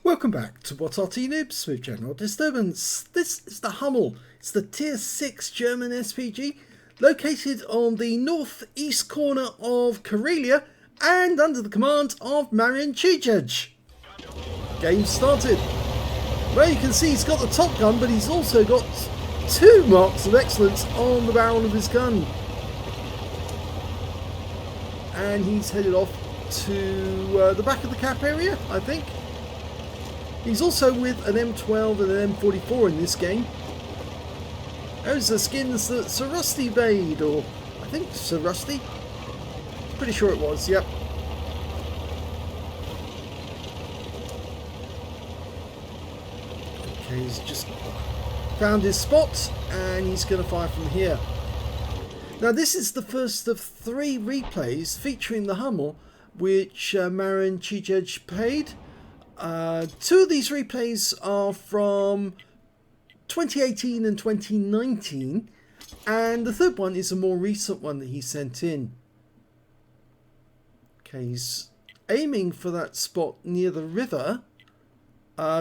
Welcome back to What Arty Noobs with General Disturbance. This is the Hummel. It's the Tier 6 German SPG located on the northeast corner of Karelia and under the command of Malinovka. Game started. Well, you can see he's got the top gun, but he's also got 2 marks of excellence on the barrel of his gun. And he's headed off to the back of the cap area, I think. He's also with an M12 and an M44 in this game. Those are skins that Sir Rusty made, or I think Sir Rusty. Pretty sure it was, yep. Okay, he's just found his spot and he's going to fire from here. Now this is the first of 3 replays featuring the Hummel, which Malinovka played. 2 of these replays are from 2018 and 2019, and the third one is a more recent one that he sent in. Okay, he's aiming for that spot near the river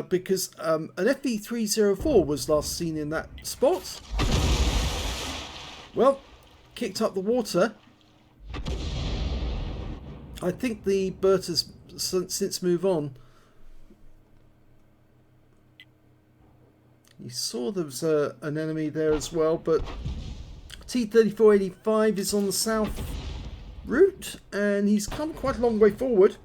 because an FV304 was last seen in that spot. Well, kicked up the water. I think the bird has since moved on. You saw there was an enemy there as well, but T-3485 is on the south route and he's come quite a long way forward.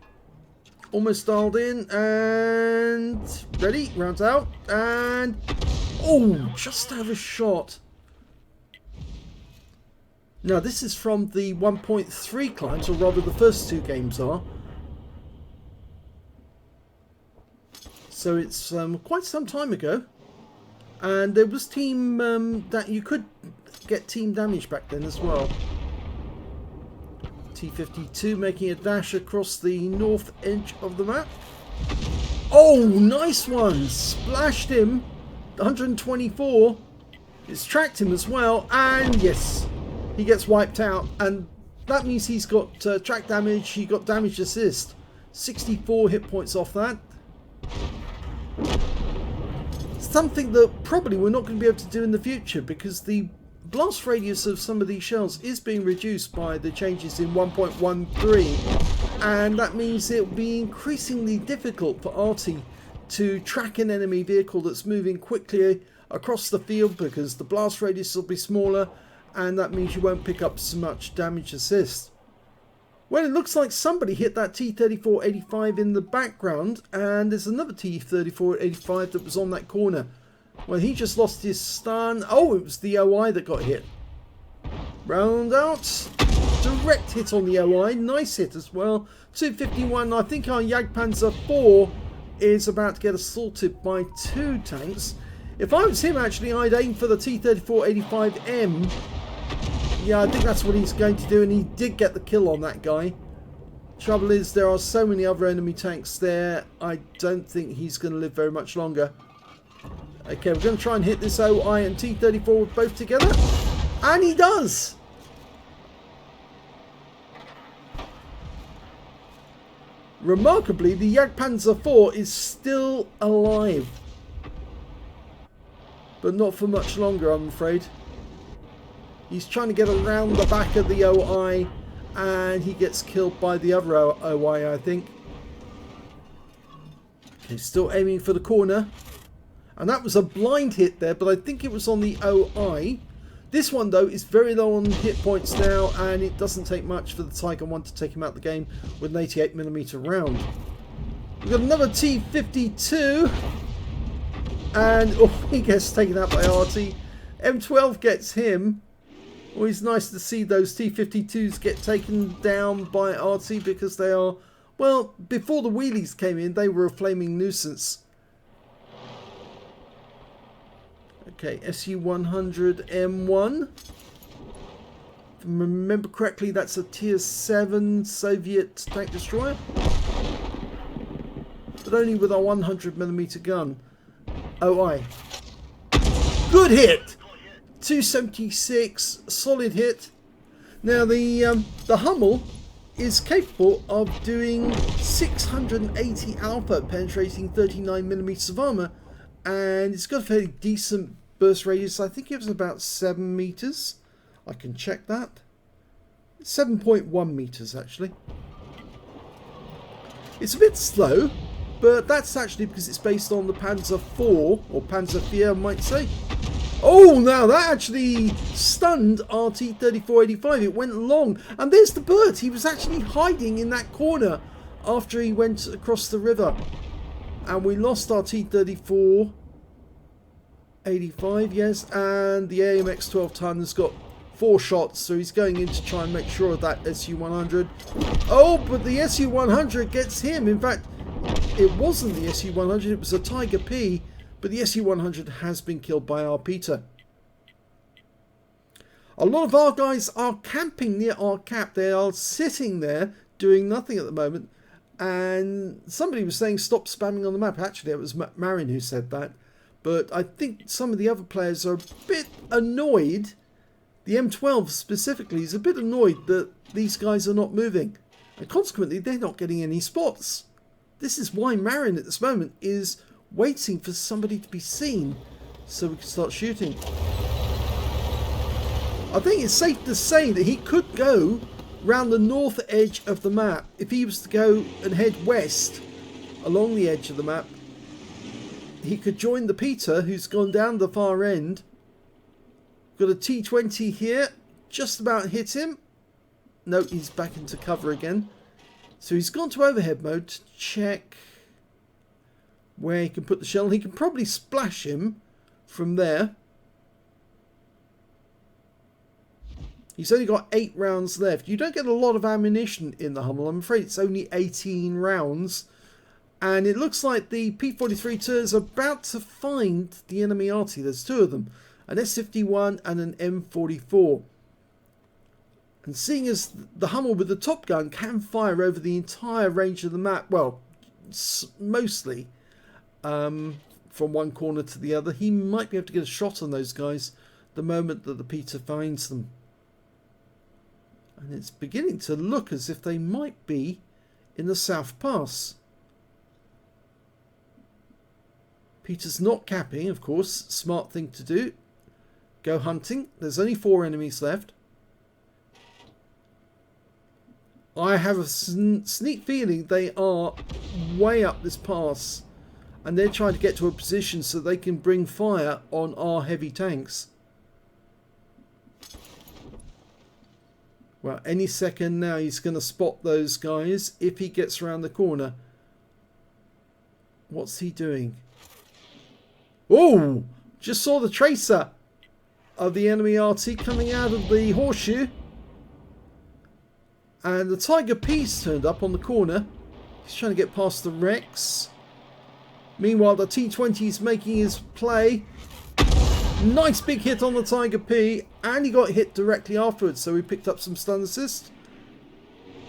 Almost dialed in and ready, rounds out, and oh, just out of shot. Now this is from the 1.3 clients, or rather the first 2 games are. So it's quite some time ago. And there was team that you could get team damage back then as well. T-52 making a dash across the north edge of the map. Oh, nice one! Splashed him. 124. It's tracked him as well. And yes, he gets wiped out. And that means he's got track damage. He got damage assist. 64 hit points off that. Something that probably we're not going to be able to do in the future because the blast radius of some of these shells is being reduced by the changes in 1.13, and that means it will be increasingly difficult for Arty to track an enemy vehicle that's moving quickly across the field because the blast radius will be smaller, and that means you won't pick up so much damage assist. Well, it looks like somebody hit that T-3485 in the background, and there's another T-3485 that was on that corner. Well, he just lost his stun. Oh, it was the OI that got hit. Round out. Direct hit on the OI. Nice hit as well. 251. I think our Jagdpanzer 4 is about to get assaulted by 2 tanks. If I was him, actually, I'd aim for the T-3485M. Yeah, I think that's what he's going to do, and he did get the kill on that guy. Trouble is, there are so many other enemy tanks there, I don't think he's going to live very much longer. Okay, we're going to try and hit this OI and T-34 both together. And he does! Remarkably, the Jagdpanzer 4 is still alive. But not for much longer, I'm afraid. He's trying to get around the back of the OI and he gets killed by the other OI, I think. He's still aiming for the corner. And that was a blind hit there, but I think it was on the OI. This one, though, is very low on hit points now, and it doesn't take much for the Tiger 1 to take him out of the game with an 88mm round. We've got another T-52. And oh, he gets taken out by Arty. M12 gets him. Always nice to see those T-52s get taken down by Arty because they are, well, before the wheelies came in, they were a flaming nuisance. Okay, Su-100M1. If I remember correctly, that's a Tier 7 Soviet tank destroyer. But only with our 100mm gun. OI. Good hit! 276, solid hit. Now the Hummel is capable of doing 680 alpha, penetrating 39mm of armor, and it's got a fairly decent burst radius. I think it was about 7 meters. I can check that. 7.1 meters actually. It's a bit slow, but that's actually because it's based on the Panzer IV, or Panzer IV I might say. Oh, now that actually stunned Arty 3485. It went long, and there's the bird. He was actually hiding in that corner after he went across the river. And we lost our T-3485, yes, and the AMX 12 ton has got 4 shots, so he's going in to try and make sure of that SU-100. Oh, but the SU-100 gets him. In fact, it wasn't the SU-100, it was a Tiger P, but the SU-100 has been killed by our Peter. A lot of our guys are camping near our cap. They are sitting there doing nothing at the moment, and somebody was saying stop spamming on the map. Actually, it was Marin who said that, but I think some of the other players are a bit annoyed. The M12 specifically is a bit annoyed that these guys are not moving, and consequently they're not getting any spots. This is why Marin at this moment is waiting for somebody to be seen so we can start shooting. I think it's safe to say that he could go round the north edge of the map. If he was to go and head west along the edge of the map, he could join the Peter who's gone down the far end. Got a T-20 here, just about hit him. No, he's back into cover again. So he's gone to overhead mode to check where he can put the shell. He can probably splash him from there. He's only got 8 rounds left. You don't get a lot of ammunition in the Hummel. I'm afraid it's only 18 rounds. And it looks like the P-43 is about to find the enemy Arty. There's 2 of them. An S-51 and an M44. And seeing as the Hummel with the top gun can fire over the entire range of the map, well, mostly from one corner to the other, he might be able to get a shot on those guys the moment that the Peter finds them. And it's beginning to look as if they might be in the South Pass. Peter's not capping, of course, smart thing to do. Go hunting. There's only 4 enemies left. I have a sneak feeling they are way up this pass, and they're trying to get to a position so they can bring fire on our heavy tanks. Well, any second now he's going to spot those guys if he gets around the corner. What's he doing? Oh! Just saw the tracer of the enemy RT coming out of the horseshoe. And the Tiger P's turned up on the corner. He's trying to get past the Rex. Meanwhile, the T-20 is making his play. Nice big hit on the Tiger P. And he got hit directly afterwards, so he picked up some stun assist.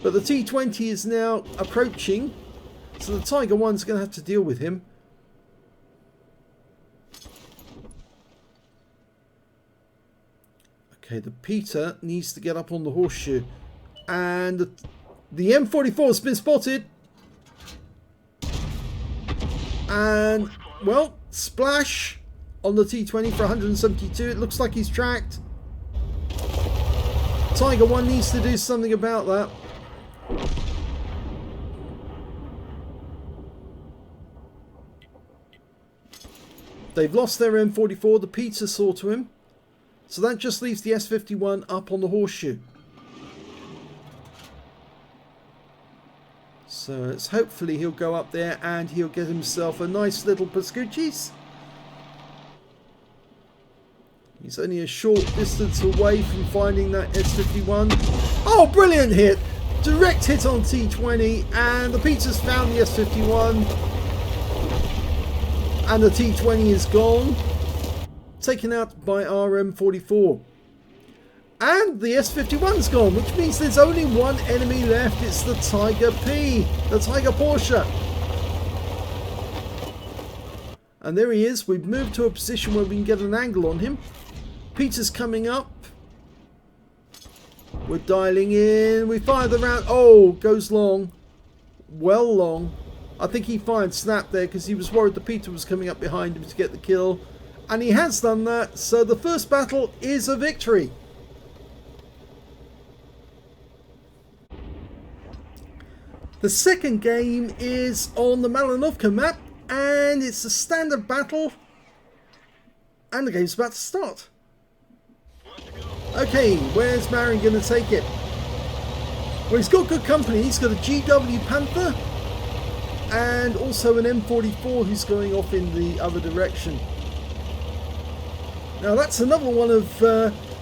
But the T-20 is now approaching. So the Tiger 1's going to have to deal with him. Okay, the Peter needs to get up on the horseshoe. And the M44 has been spotted. And, well, splash on the T-20 for 172. It looks like he's tracked. Tiger 1 needs to do something about that. They've lost their M44. The Peter saw to him. So that just leaves the S-51 up on the horseshoe. So it's hopefully he'll go up there and he'll get himself a nice little Pascucci's. He's only a short distance away from finding that S-51. Oh, brilliant hit! Direct hit on T-20, and the Peter's found the S-51. And the T-20 is gone. Taken out by our M44. And the S-51's gone, which means there's only one enemy left. It's the Tiger P, the Tiger Porsche. And there he is. We've moved to a position where we can get an angle on him. Peter's coming up. We're dialing in. We fire the round. Oh, goes long. Well long. I think he fired snap there because he was worried the Peter was coming up behind him to get the kill. And he has done that. So the first battle is a victory. The second game is on the Malinovka map. And it's a standard battle. And the game's about to start. Okay, where's Marion going to take it? Well, he's got good company. He's got a GW Panther and also an M44 who's going off in the other direction. Now that's another one of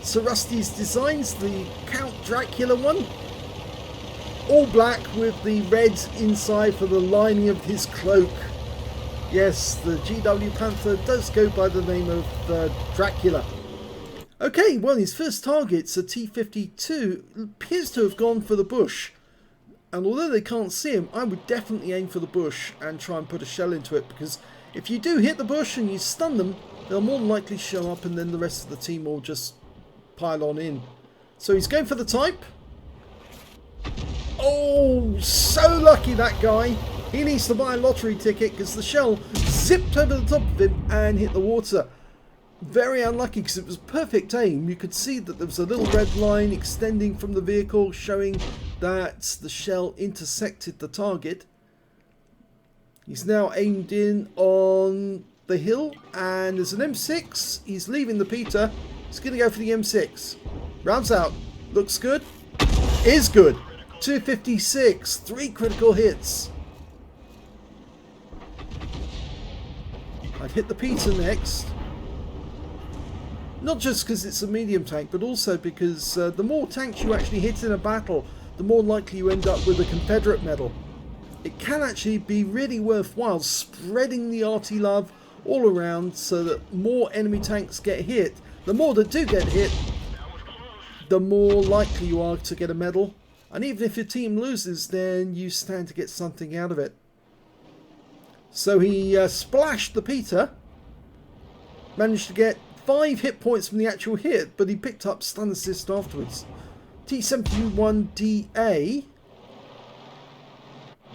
Sir Rusty's designs, the Count Dracula one. All black with the red inside for the lining of his cloak. Yes, the GW Panther does go by the name of Dracula. Okay, well, his first target's a T-52, appears to have gone for the bush. And although they can't see him, I would definitely aim for the bush and try and put a shell into it. Because if you do hit the bush and you stun them, they'll more than likely show up and then the rest of the team will just pile on in. So he's going for the type. Oh, so lucky that guy. He needs to buy a lottery ticket because the shell zipped over the top of him and hit the water. Very unlucky because it was perfect aim. You could see that there was a little red line extending from the vehicle showing that the shell intersected the target. He's now aimed in on the hill and there's an M6. He's leaving the Peter. He's going to go for the M6. Rounds out. Looks good. Is good. 256. 3 critical hits. I'd hit the Peter next. Not just because it's a medium tank, but also because the more tanks you actually hit in a battle, the more likely you end up with a Confederate medal. It can actually be really worthwhile spreading the Arty love all around so that more enemy tanks get hit. The more that do get hit, the more likely you are to get a medal. And even if your team loses, then you stand to get something out of it. So he splashed the Peter, managed to get 5 hit points from the actual hit, but he picked up stun assist afterwards. T-71DA.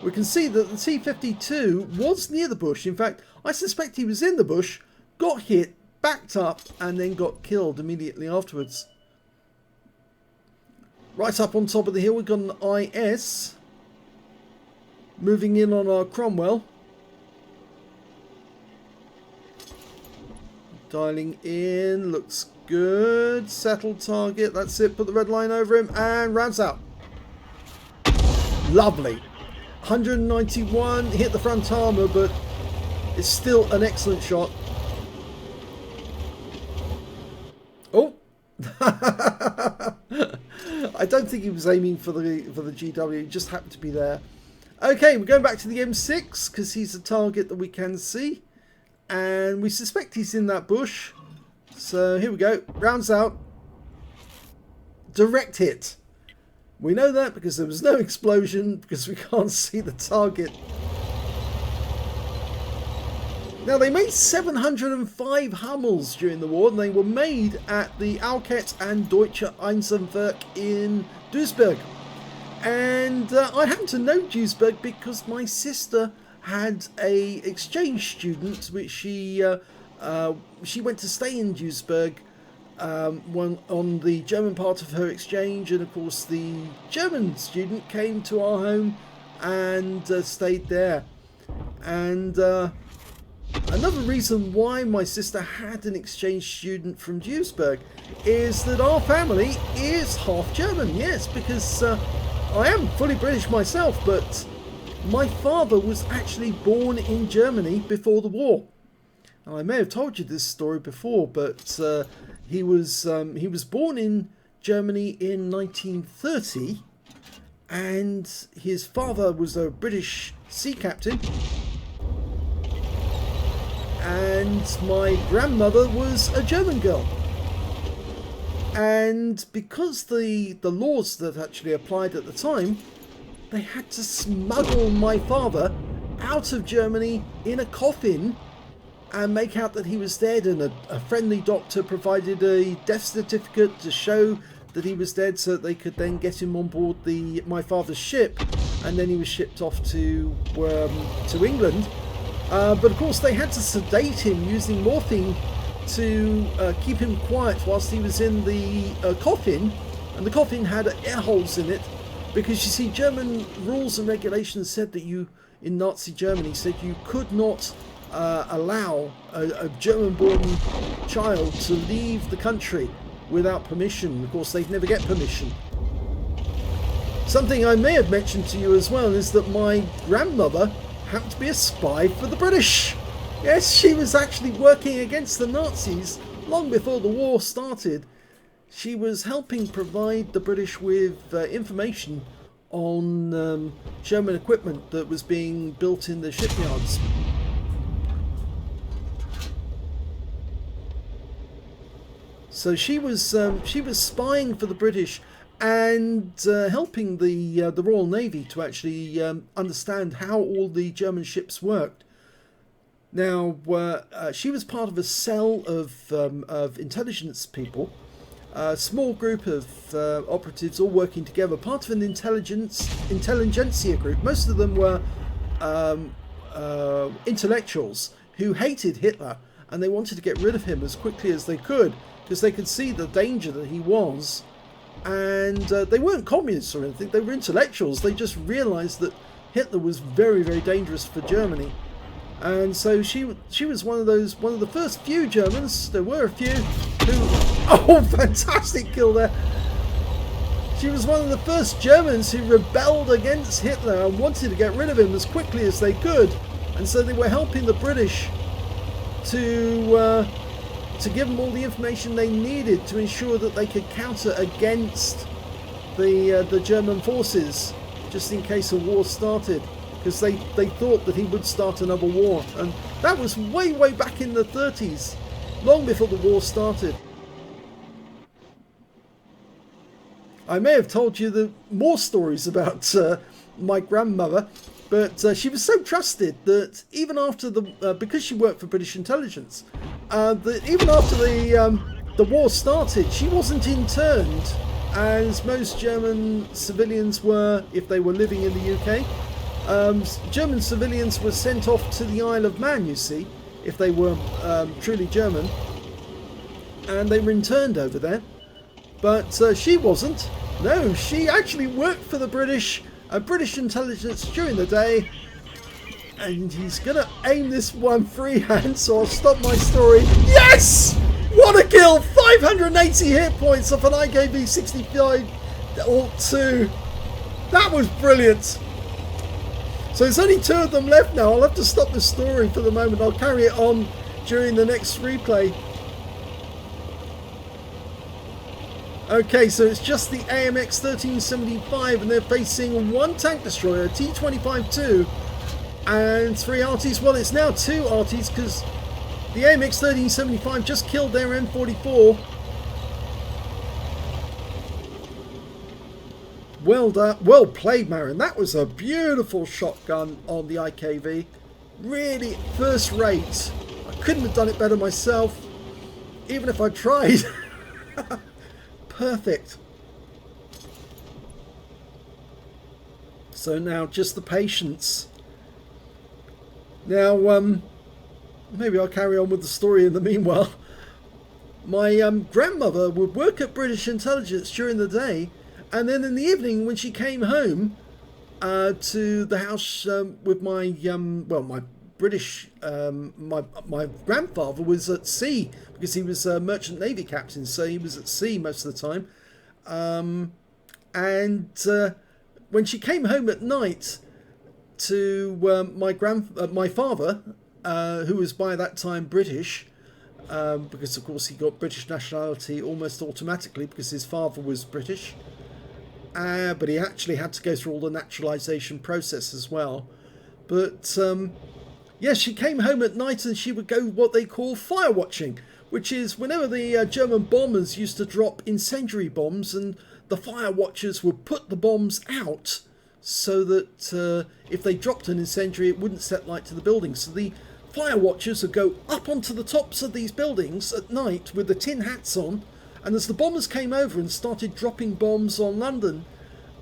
We can see that the T-52 was near the bush. In fact, I suspect he was in the bush, got hit, backed up, and then got killed immediately afterwards. Right up on top of the hill, we've got an IS. Moving in on our Cromwell. Dialing in, looks good. Settled target, that's it. Put the red line over him and rounds out. Lovely. 191, hit the front armour, but it's still an excellent shot. Oh! I don't think he was aiming for the GW, he just happened to be there. Okay, we're going back to the M6 because he's a target that we can see. And we suspect he's in that bush. So here we go. Rounds out. Direct hit. We know that because there was no explosion because we can't see the target. Now they made 705 Hummels during the war and they were made at the Alket and Deutsche Eisenwerk in Duisburg. And I happen to know Duisburg because my sister had a exchange student which she went to stay in Duisburg on the German part of her exchange, and of course the German student came to our home and stayed there. And another reason why my sister had an exchange student from Duisburg is that our family is half German. Yes, because I am fully British myself, but my father was actually born in Germany before the war. Now, I may have told you this story before, but he was born in Germany in 1930, and his father was a British sea captain, and my grandmother was a German girl. And because the laws that actually applied at the time, they had to smuggle my father out of Germany in a coffin and make out that he was dead, and a friendly doctor provided a death certificate to show that he was dead so that they could then get him on board my father's ship, and then he was shipped off to England. But of course they had to sedate him using morphine to keep him quiet whilst he was in the coffin, and the coffin had air holes in it because, you see, German rules and regulations said that in Nazi Germany, said you could not allow a German-born child to leave the country without permission. Of course, they'd never get permission. Something I may have mentioned to you as well is that my grandmother happened to be a spy for the British. Yes, she was actually working against the Nazis long before the war started. She was helping provide the British with information on German equipment that was being built in the shipyards. So she was spying for the British and helping the Royal Navy to actually understand how all the German ships worked. Now, she was part of a cell of intelligence people, a small group of operatives all working together, part of an intelligentsia group. Most of them were intellectuals who hated Hitler, and they wanted to get rid of him as quickly as they could, because they could see the danger that he was. And they weren't communists or anything, they were intellectuals. They just realized that Hitler was very, very dangerous for Germany. And so she was one of the first few Germans, there were a few, who, oh, fantastic kill there. She was one of the first Germans who rebelled against Hitler and wanted to get rid of him as quickly as they could. And so they were helping the British to give them all the information they needed to ensure that they could counter against the German forces, just in case a war started, because they thought that he would start another war. And that was way, way back in the 30s, long before the war started. I may have told you more stories about my grandmother, but she was so trusted that even after because she worked for British intelligence, that even after the war started, she wasn't interned, as most German civilians were if they were living in the UK. German civilians were sent off to the Isle of Man, you see, if they were truly German, and they were interned over there. But she wasn't. No, she actually worked for the British intelligence during the day. And he's gonna aim this one freehand, so I'll stop my story. Yes! What a kill! 580 hit points off an IKV 65 Alt 2. That was brilliant. So there's only 2 of them left now. I'll have to stop the story for the moment. I'll carry it on during the next replay. Okay, so it's just the AMX 1375, and they're facing 1 tank destroyer, T-25-2, and 3 Artys. Well, it's now 2 Artys, because the AMX 1375 just killed their M44. Well done, well played, Marin. That was a beautiful shotgun on the IKV. Really first rate. I couldn't have done it better myself, even if I tried. Perfect. So now just the patience. Now, maybe I'll carry on with the story in the meanwhile. My grandmother would work at British intelligence during the day, and then in the evening when she came home to the house with my my British my grandfather was at sea, because he was a merchant navy captain, so he was at sea most of the time. And when she came home at night to my father, who was by that time British, because of course he got British nationality almost automatically because his father was British, but he actually had to go through all the naturalization process as well. But yes, she came home at night and she would go what they call fire watching, which is whenever the German bombers used to drop incendiary bombs, and the fire watchers would put the bombs out so that if they dropped an incendiary, it wouldn't set light to the building. So the fire watchers would go up onto the tops of these buildings at night with the tin hats on, And as the bombers came over and started dropping bombs on London,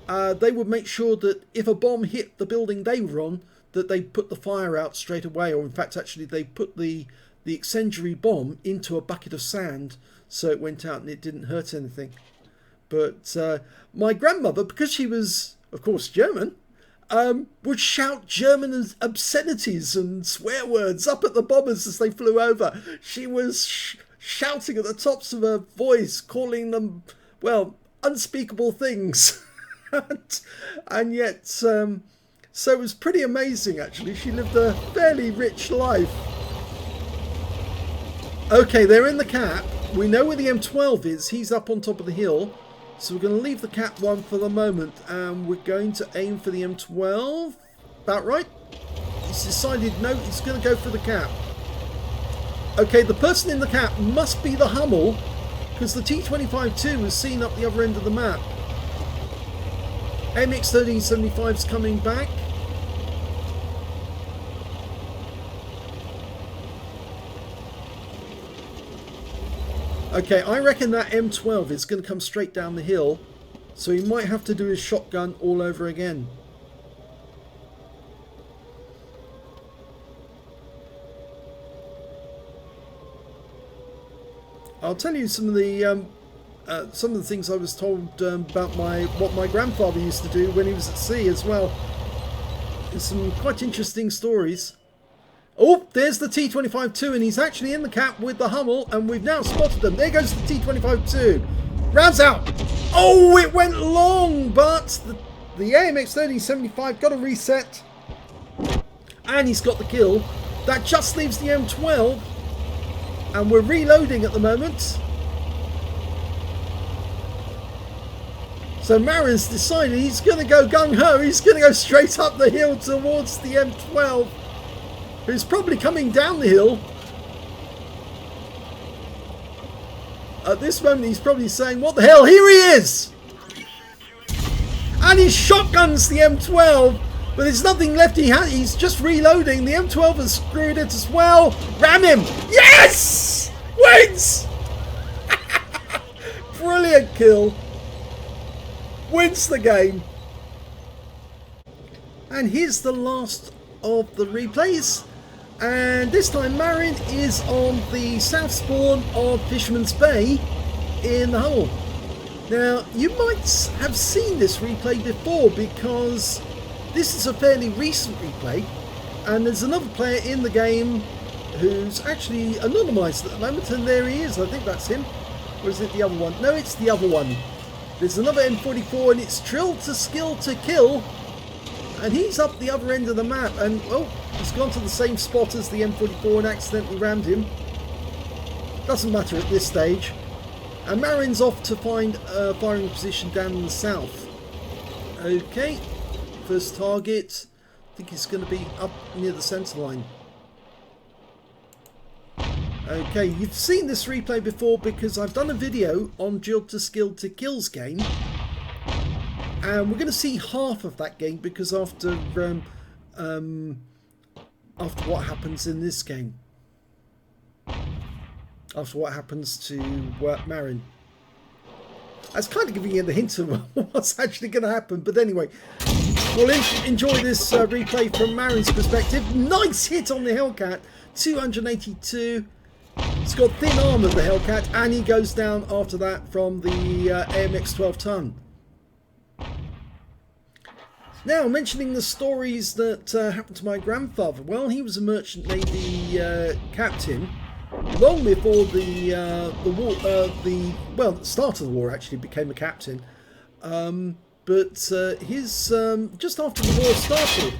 they would make sure that if a bomb hit the building they were on, that they put the fire out straight away. Or in fact, actually, they put the incendiary bomb into a bucket of sand so it went out and it didn't hurt anything. But my grandmother, because she was, of course, German, would shout German obscenities and swear words up at the bombers as they flew over. She was shouting at the tops of her voice, calling them, well, unspeakable things. And yet, so it was pretty amazing, actually. She lived a fairly rich life. Okay, they're in the cap. We know where the M12 is. He's up on top of the hill. So we're going to leave the cap one for the moment. And we're going to aim for the M12. About right? He's decided no, he's going to go for the cap. Okay, the person in the cap must be the Hummel, because the T25-2 was seen up the other end of the map. MX1375 is coming back. Okay, I reckon that M12 is going to come straight down the hill, so he might have to do his shotgun all over again. I'll tell you some of the things I was told about what my grandfather used to do when he was at sea as well. There's some quite interesting stories. Oh, there's the T25-2, and he's actually in the cap with the Hummel, and we've now spotted them. There goes the T25-2. Rounds out. Oh, it went long, but the AMX1375 got a reset, and he's got the kill. That just leaves the M12. And we're reloading at the moment. So Marin's decided he's going to go gung-ho. He's going to go straight up the hill towards the M12, who's probably coming down the hill. At this moment, he's probably saying, what the hell? Here he is! And he shotguns the M12. But there's nothing left. He's just reloading. The M12 has screwed it as well. Ram him. Yes! Wins! Brilliant kill. Wins the game. And here's the last of the replays. And this time Marin is on the south spawn of Fisherman's Bay in the Hummel. Now, you might have seen this replay before, because this is a fairly recent replay, and there's another player in the game who's actually anonymised at the moment, and there he is. I think that's him. Or is it the other one? No, it's the other one. There's another M44, and it's Drill to Skill to Kill, and he's up the other end of the map, and oh, he's gone to the same spot as the M44 and accidentally rammed him. Doesn't matter at this stage. And Marin's off to find a firing position down in the south. Okay. First target, I think it's going to be up near the centre line. Okay, you've seen this replay before because I've done a video on Drill to Skill to Kills game. And we're going to see half of that game because after what happens in this game. After what happens to Marin. I was kind of giving you the hint of what's actually going to happen, but anyway, we'll enjoy this replay from Marin's perspective. Nice hit on the Hellcat, 282. It's got thin armour, the Hellcat, and he goes down after that from the AMX 12 ton. Now, mentioning the stories that happened to my grandfather. Well, he was a Merchant Navy captain. Long before the war, the start of the war, actually became a captain. But his just after the war started,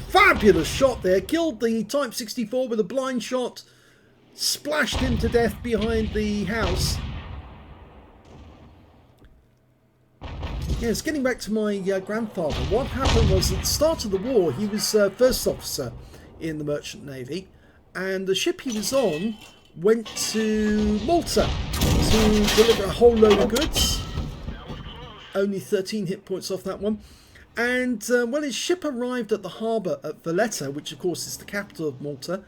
fabulous shot there, killed the Type 64 with a blind shot, splashed him to death behind the house. Yes, getting back to my grandfather. What happened was at the start of the war, he was first officer in the Merchant Navy, and the ship he was on went to Malta to deliver a whole load of goods. Only 13 hit points off that one. And well, his ship arrived at the harbour at Valletta, which of course is the capital of Malta,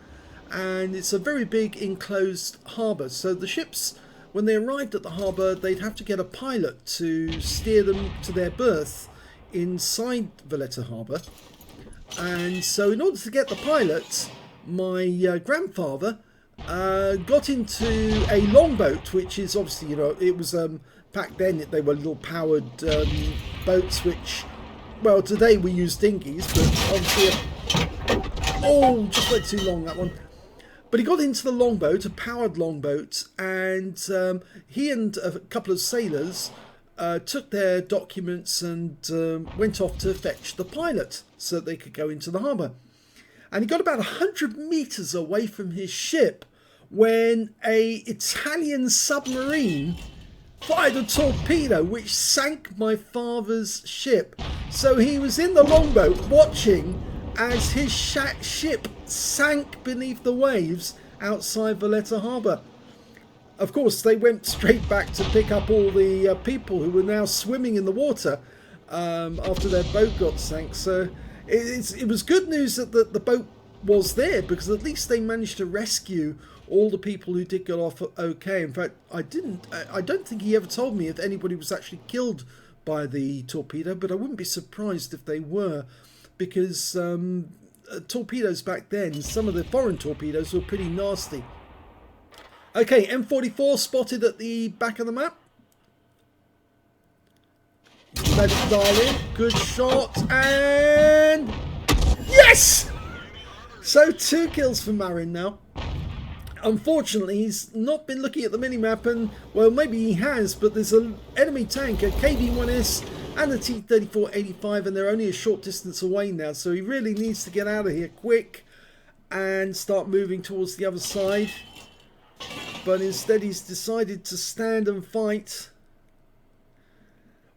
and it's a very big enclosed harbour. So the ships, when they arrived at the harbour, they'd have to get a pilot to steer them to their berth inside Valletta Harbour. And so in order to get the pilot, my grandfather got into a longboat, which is obviously, you know, it was back then they were little powered boats, which, well, today we use dinghies, but obviously, oh, just went too long, that one. But he got into the longboat, a powered longboat, and he and a couple of sailors took their documents and went off to fetch the pilot so that they could go into the harbour. And he got about 100 metres away from his ship when an Italian submarine fired a torpedo which sank my father's ship. So he was in the longboat watching as his ship sank beneath the waves outside Valletta Harbour. Of course, they went straight back to pick up all the people who were now swimming in the water after their boat got sank. So it was good news that the boat was there, because at least they managed to rescue all the people who did get off okay. In fact, I don't think he ever told me if anybody was actually killed by the torpedo, but I wouldn't be surprised if they were, because torpedoes back then, some of the foreign torpedoes were pretty nasty. Okay, M44 spotted at the back of the map. Let it dial in. Good shot. And yes! So 2 kills for Marin now. Unfortunately, he's not been looking at the minimap, and, well, maybe he has, but there's an enemy tank, a KV-1S and a T-34-85, and they're only a short distance away now. So he really needs to get out of here quick and start moving towards the other side. But instead he's decided to stand and fight.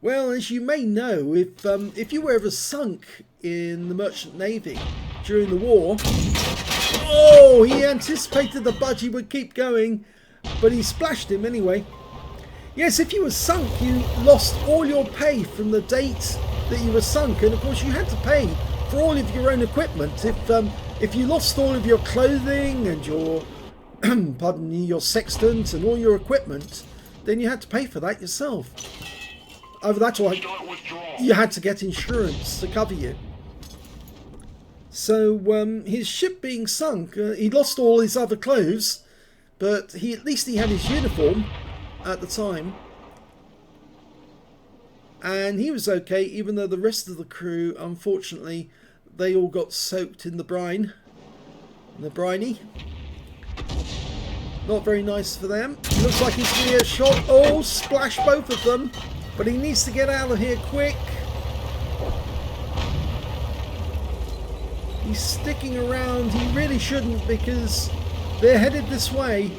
Well, as you may know, if you were ever sunk in the Merchant Navy during the war, oh, he anticipated the budgie would keep going, but he splashed him anyway. Yes, if you were sunk, you lost all your pay from the date that you were sunk, and of course you had to pay for all of your own equipment. If you lost all of your clothing and your pardon me, your sextant and all your equipment, then you had to pay for that yourself. Over that one, you had to get insurance to cover you. So his ship being sunk, he lost all his other clothes, but at least he had his uniform at the time, and he was okay, even though the rest of the crew, unfortunately, they all got soaked in the brine, briny. Not very nice for them. Looks like he's going to get shot. Oh, splash both of them. But he needs to get out of here quick. He's sticking around. He really shouldn't, because they're headed this way.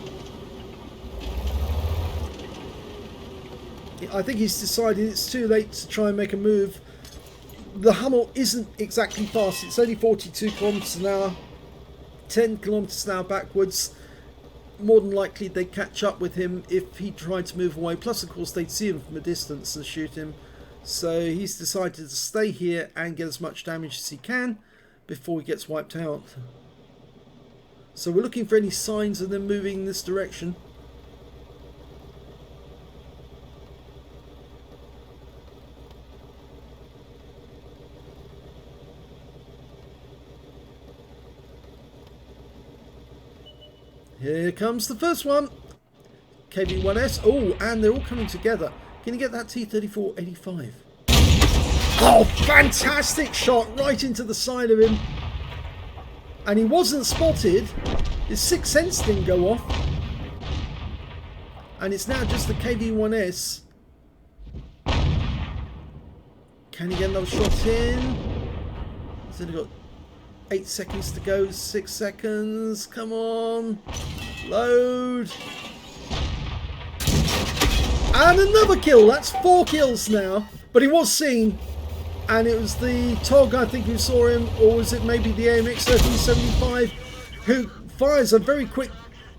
I think he's decided it's too late to try and make a move. The Hummel isn't exactly fast. It's only 42 kilometers an hour. 10 kilometers an hour backwards. More than likely they'd catch up with him if he tried to move away. Plus, of course, they'd see him from a distance and shoot him. So he's decided to stay here and get as much damage as he can before he gets wiped out. So we're looking for any signs of them moving in this direction. Here comes the first one. KV-1S. Oh, and they're all coming together. Can you get that T-34-85? Oh, fantastic shot right into the side of him. And he wasn't spotted. His sixth sense didn't go off. And it's now just the KV-1S. Can he get another shot in? He's only got 8 seconds to go, 6 seconds, come on, load. And another kill, that's 4 kills now, but he was seen, and it was the TOG, I think, who saw him, or was it maybe the AMX 1375, who fires a very quick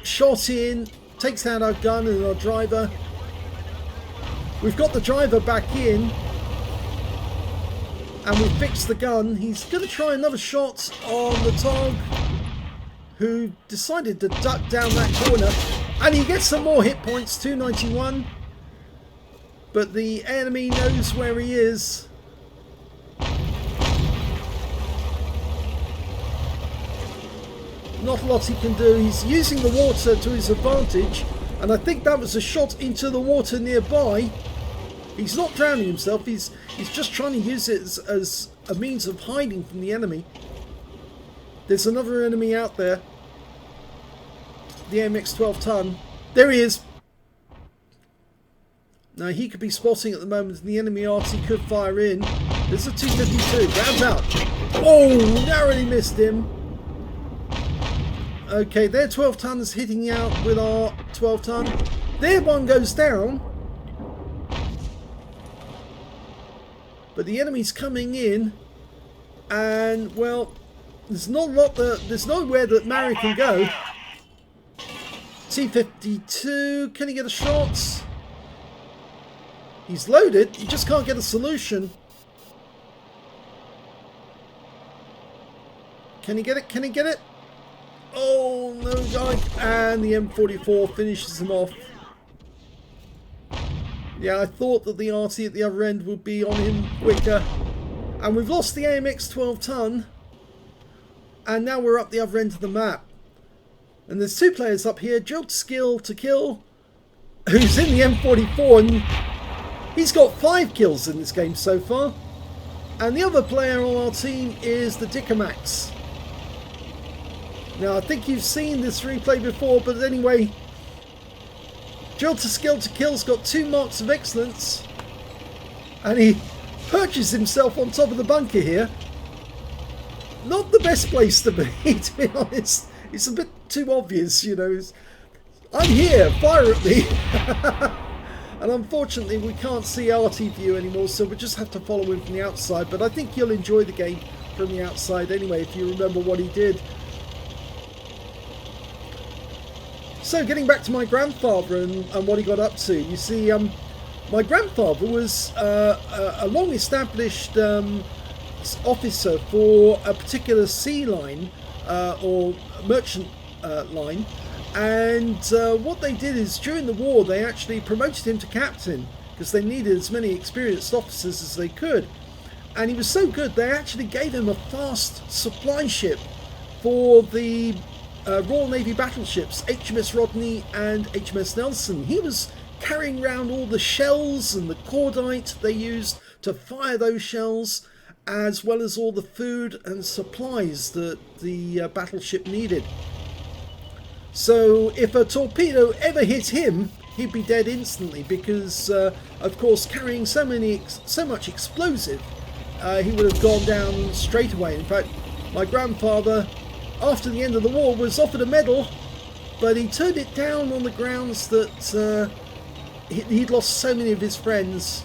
shot in, takes out our gun and our driver. We've got the driver back in, and we fixed the gun. He's going to try another shot on the TOG. who decided to duck down that corner, and he gets some more hit points, 291. But the enemy knows where he is. Not a lot he can do. He's using the water to his advantage, and I think that was a shot into the water nearby. He's not drowning himself, he's just trying to use it as a means of hiding from the enemy. There's another enemy out there. The AMX 12 ton. There he is. Now he could be spotting at the moment, and the enemy Arty could fire in. There's a 252. Rounds out. Oh, narrowly missed him. Okay, their 12 tons hitting out with our 12 ton. Their one goes down. But the enemy's coming in. And, well, there's not a lot that, there's nowhere that Mary can go. T52, can he get a shot? He's loaded, he just can't get a solution. Can he get it? Can he get it? Oh, no, guy. And the M44 finishes him off. Yeah, I thought that the Arty at the other end would be on him quicker. And we've lost the AMX 12 ton. And now we're up the other end of the map. And there's two players up here. Jilt Skill to Kill, who's in the M44. And he's got 5 kills in this game so far. And the other player on our team is the Dickermax. Now, I think you've seen this replay before, but anyway, Jilt Skill to Kill's got 2 marks of excellence. And he perches himself on top of the bunker here. Not the best place to be, to be honest. It's a bit too obvious, you know. I'm here, fire at me. And unfortunately we can't see Arty view anymore, so we just have to follow him from the outside. But I think you'll enjoy the game from the outside anyway, if you remember what he did. So getting back to my grandfather and what he got up to. You see, my grandfather was a long established officer for a particular sea line or merchant line. And what they did is, during the war, they actually promoted him to captain because they needed as many experienced officers as they could. And he was so good, they actually gave him a fast supply ship for the Royal Navy battleships, HMS Rodney and HMS Nelson. He was carrying around all the shells and the cordite they used to fire those shells, as well as all the food and supplies that the battleship needed. So if a torpedo ever hit him, he'd be dead instantly because, of course, carrying so much explosive, he would have gone down straight away. In fact, my grandfather, after the end of the war, was offered a medal, but he turned it down on the grounds that he'd lost so many of his friends.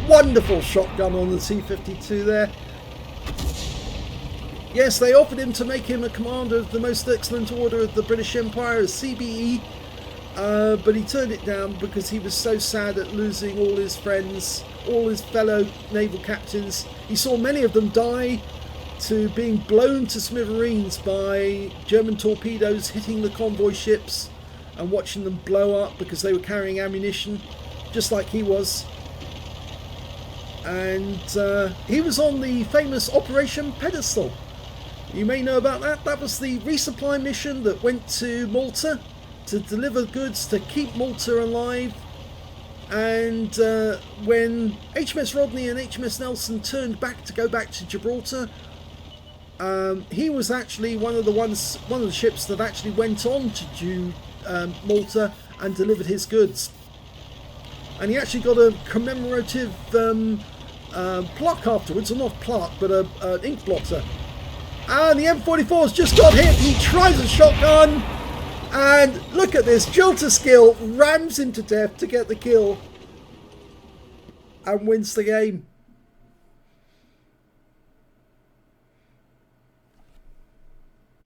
Wonderful shotgun on the T-52 there. Yes, they offered him to make him a commander of the most excellent order of the British Empire, a CBE, but he turned it down because he was so sad at losing all his friends, all his fellow naval captains. He saw many of them die to being blown to smithereens by German torpedoes hitting the convoy ships and watching them blow up because they were carrying ammunition, just like he was. And he was on the famous Operation Pedestal. You may know about that. That was the resupply mission that went to Malta to deliver goods to keep Malta alive. And when HMS Rodney and HMS Nelson turned back to go back to Gibraltar, he was actually one of the ships that actually went on to Malta and delivered his goods. And he actually got a commemorative plaque afterwards, or not plaque, but an ink blotter. And the M44's just got hit. He tries a shotgun, and look at this. Jolter Skill rams him to death to get the kill and wins the game.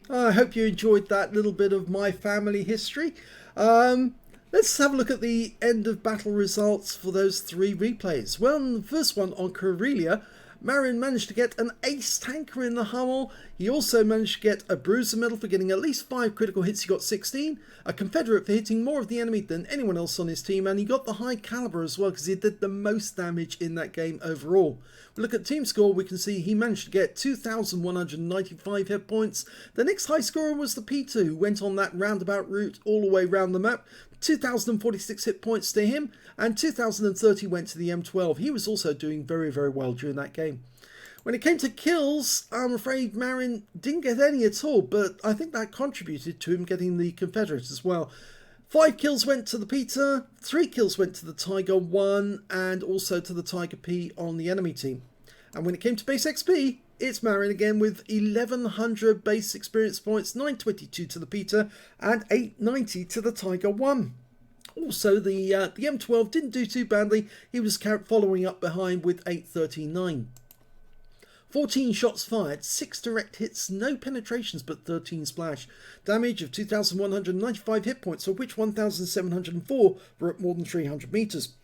I hope you enjoyed that little bit of my family history. Let's have a look at the end of battle results for those 3 replays. Well, the first one on Karelia, Marin managed to get an ace tanker in the Hummel. He also managed to get a bruiser medal for getting at least 5 critical hits. He got 16. A Confederate for hitting more of the enemy than anyone else on his team. And he got the high caliber as well because he did the most damage in that game overall. We look at team score, we can see he managed to get 2,195 hit points. The next high scorer was the P2, who went on that roundabout route all the way around the map. 2,046 hit points to him, and 2,030 went to the M12. He was also doing very, very well during that game. When it came to kills, I'm afraid Marin didn't get any at all, but I think that contributed to him getting the Confederate as well. 5 kills went to the Peter, 3 kills went to the Tiger 1, and also to the Tiger P on the enemy team. And when it came to base XP, it's Marin again with 1,100 base experience points, 922 to the Peter, and 890 to the Tiger 1. Also, the M12 didn't do too badly. He was following up behind with 839. 14 shots fired, 6 direct hits, no penetrations but 13 splash. Damage of 2,195 hit points, of which 1,704 were at more than 300 meters.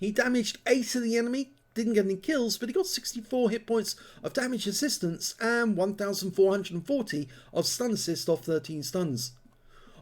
He damaged 8 of the enemy, didn't get any kills, but he got 64 hit points of damage assistance and 1,440 of stun assist off 13 stuns.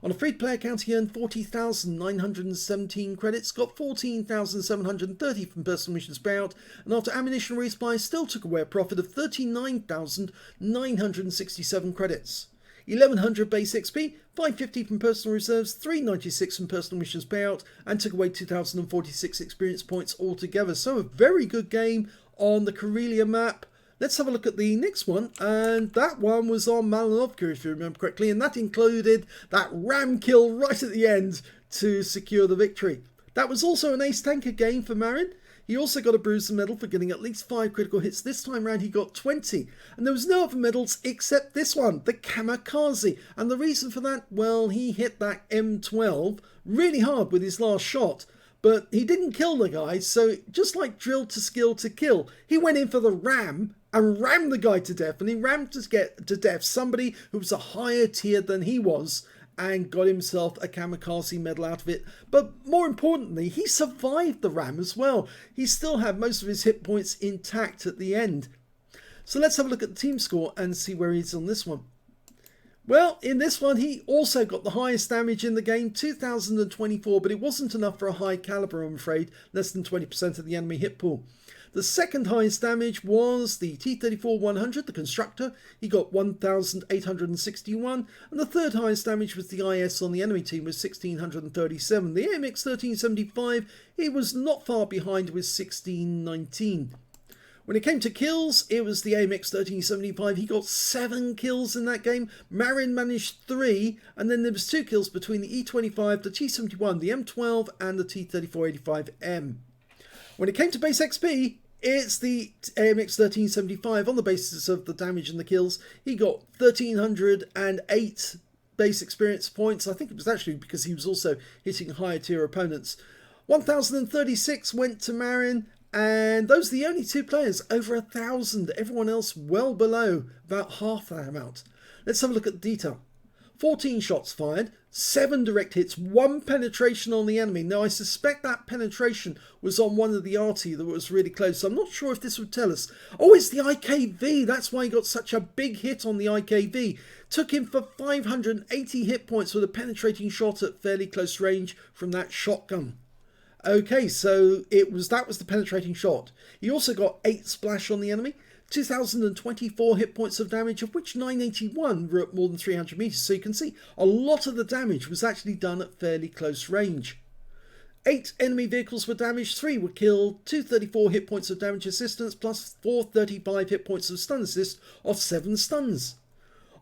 On a free-to-play account, he earned 40,917 credits, got 14,730 from personal missions payout, and after ammunition resupply, still took away a profit of 39,967 credits. 1,100 base XP, 550 from personal reserves, 396 from personal missions payout, and took away 2,046 experience points altogether. So a very good game on the Karelia map. Let's have a look at the next one, and that one was on Malinovka, if you remember correctly, and that included that ram kill right at the end to secure the victory. That was also an ace tanker game for Marin. He also got a bruiser medal for getting at least 5 critical hits. This time round he got 20. And there was no other medals except this one, the Kamikaze. And the reason for that, well, he hit that M12 really hard with his last shot. But he didn't kill the guy, so just like drill to skill to kill, he went in for the ram and rammed the guy to death. And he rammed to death somebody who was a higher tier than he was, and got himself a Kamikaze medal out of it. But more importantly, he survived the ram as well. He still had most of his hit points intact at the end. So let's have a look at the team score and see where he's on this one. Well, in this one, he also got the highest damage in the game, 2,024, but it wasn't enough for a high caliber, I'm afraid, less than 20% of the enemy hit pool. The second highest damage was the T-34-100, the Constructor. He got 1,861. And the third highest damage was the IS on the enemy team with 1,637. The AMX-1375, he was not far behind with 1,619. When it came to kills, it was the AMX-1375. He got 7 kills in that game. Marin managed 3, and then there was 2 kills between the E25, the T71, the M12, and the T-3485M. When it came to base XP, it's the AMX-1375 on the basis of the damage and the kills. He got 1,308 base experience points. I think it was actually because he was also hitting higher tier opponents. 1,036 went to Marin, and those are the only 2 players over 1,000. Everyone else well below, about half that amount. Let's have a look at the detail. 14 shots fired, 7 direct hits, 1 penetration on the enemy. Now I suspect that penetration was on one of the Arty that was really close. So I'm not sure if this would tell us. Oh, it's the IKV. That's why he got such a big hit on the IKV. Took him for 580 hit points with a penetrating shot at fairly close range from that shotgun. Okay, so that was the penetrating shot. He also got 8 splash on the enemy. 2,024 hit points of damage, of which 981 were at more than 300 meters. So you can see a lot of the damage was actually done at fairly close range. 8 enemy vehicles were damaged, 3 were killed, 234 hit points of damage assistance, plus 435 hit points of stun assist off 7 stuns.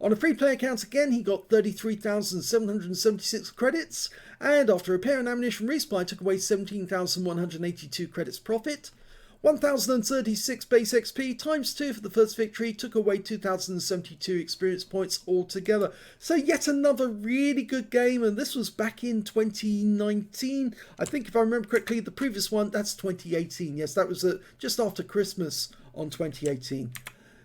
On a free play account again, he got 33,776 credits, and after repair and ammunition resupply took away 17,182 credits profit. 1,036 base XP times 2 for the first victory took away 2,072 experience points altogether. So yet another really good game, and this was back in 2019. I think if I remember correctly, the previous one, that's 2018. Yes, that was just after Christmas on 2018.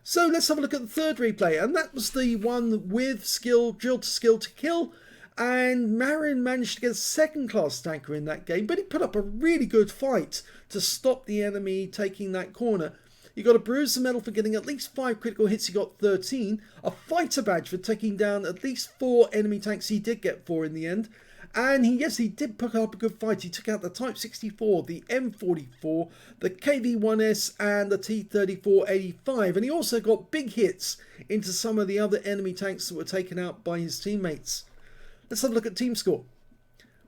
So let's have a look at the third replay, and that was the one with skill, drill to skill to kill. And Marin managed to get a second-class tanker in that game, but he put up a really good fight to stop the enemy taking that corner. He got a Bruiser Medal for getting at least 5 critical hits, he got 13. A Fighter Badge for taking down at least 4 enemy tanks, he did get 4 in the end. And he did put up a good fight. He took out the Type 64, the M44, the KV-1S and the T-34-85. And he also got big hits into some of the other enemy tanks that were taken out by his teammates. Let's have a look at team score.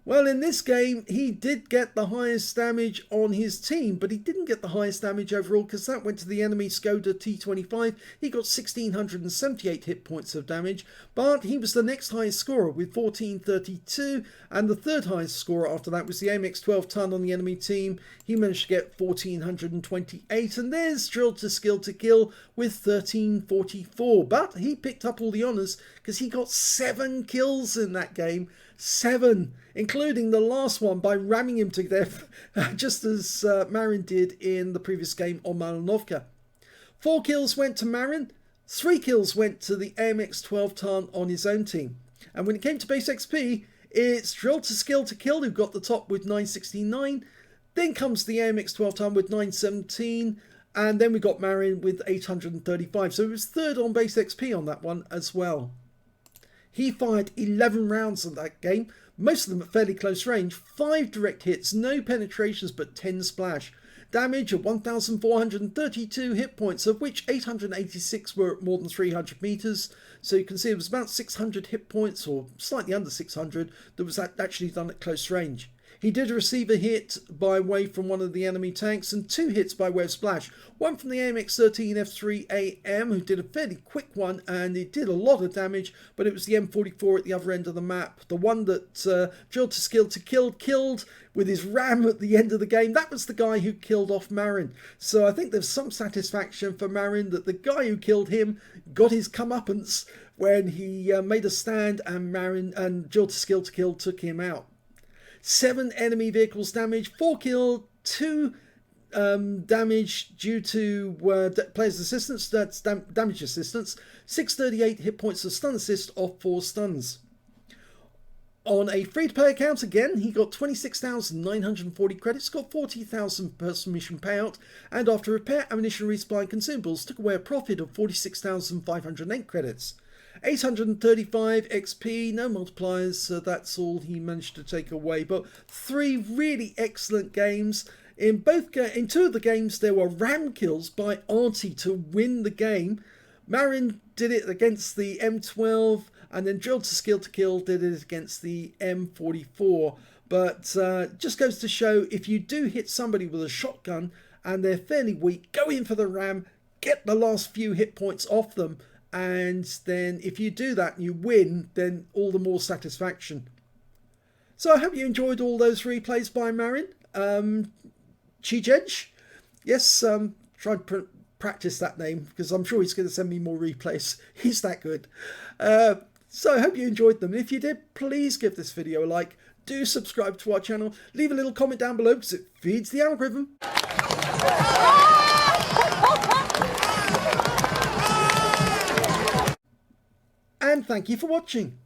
Well, in this game, he did get the highest damage on his team, but he didn't get the highest damage overall because that went to the enemy Skoda T25. He got 1,678 hit points of damage, but he was the next highest scorer with 1,432, and the third highest scorer after that was the AMX 12 ton on the enemy team. He managed to get 1,428, and there's Drill to Skill to Kill with 1,344, but he picked up all the honours because he got 7 kills in that game. 7, including the last one by ramming him to death, just as Marin did in the previous game on Malinovka. 4 kills went to Marin, 3 kills went to the AMX 12 ton on his own team. And when it came to base XP, it's Drill to Skill to Kill who got the top with 969. Then comes the AMX 12 ton with 917. And then we got Marin with 835. So he was third on base XP on that one as well. He fired 11 rounds in that game, most of them at fairly close range, 5 direct hits, no penetrations but 10 splash. Damage of 1,432 hit points, of which 886 were at more than 300 meters. So you can see it was about 600 hit points, or slightly under 600, that was actually done at close range. He did receive a hit by way from one of the enemy tanks and 2 hits by way of splash. One from the AMX-13 F3AM, who did a fairly quick one, and it did a lot of damage, but it was the M44 at the other end of the map. The one that Drill to Skill to Kill killed with his RAM at the end of the game, that was the guy who killed off Marin. So I think there's some satisfaction for Marin that the guy who killed him got his comeuppance when he made a stand and Marin and Drill to Skill to Kill took him out. 7 enemy vehicles damaged, 4 killed, 2 damage due to players assistance, that's damage assistance, 638 hit points of stun assist off 4 stuns. On a free-to-play account again, he got 26,940 credits, got 40,000 per submission payout, and after repair, ammunition, resupply and consumables, took away a profit of 46,508 credits. 835 XP, no multipliers, so that's all he managed to take away. But 3 really excellent games. In 2 of the games, there were RAM kills by Arty to win the game. Marin did it against the M12, and then Drill to Skill to Kill did it against the M44. But just goes to show, if you do hit somebody with a shotgun and they're fairly weak, go in for the RAM, get the last few hit points off them, and then if you do that and you win, then all the more satisfaction. So I hope you enjoyed all those replays by Marin. Chijej, yes, try to practice that name because I'm sure he's going to send me more replays. He's that good. So I hope you enjoyed them. If you did, please give this video a like. Do subscribe to our channel. Leave a little comment down below because it feeds the algorithm. And thank you for watching.